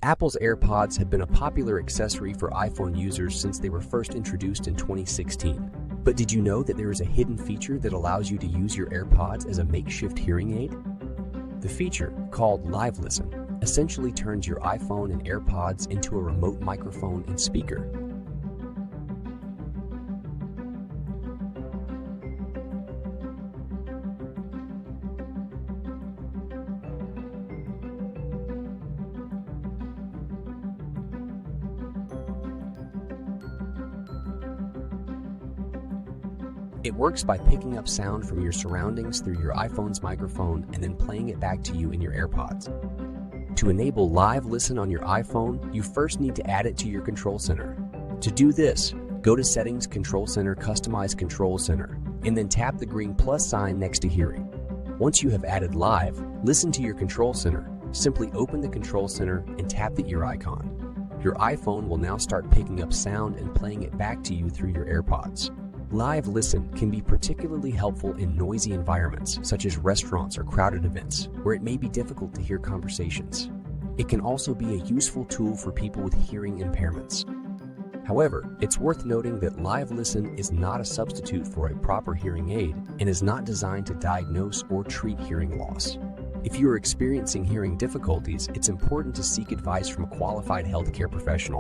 Apple's AirPods have been a popular accessory for iPhone users since they were first introduced in 2016. But did you know that there is a hidden feature that allows you to use your AirPods as a makeshift hearing aid? The feature, called Live Listen, essentially turns your iPhone and AirPods into a remote microphone and speaker. It works by picking up sound from your surroundings through your iPhone's microphone and then playing it back to you in your AirPods. To enable Live Listen on your iPhone, you first need to add it to your control center. To do this, go to Settings, Control Center, Customize Control Center, and then tap the green plus sign next to Hearing. Once you have added Live Listen to your control center, simply open the control center and tap the ear icon. Your iPhone will now start picking up sound and playing it back to you through your AirPods. Live Listen can be particularly helpful in noisy environments, such as restaurants or crowded events, where it may be difficult to hear conversations. It can also be a useful tool for people with hearing impairments. However, it's worth noting that Live Listen is not a substitute for a proper hearing aid and is not designed to diagnose or treat hearing loss. If you are experiencing hearing difficulties, it's important to seek advice from a qualified healthcare professional.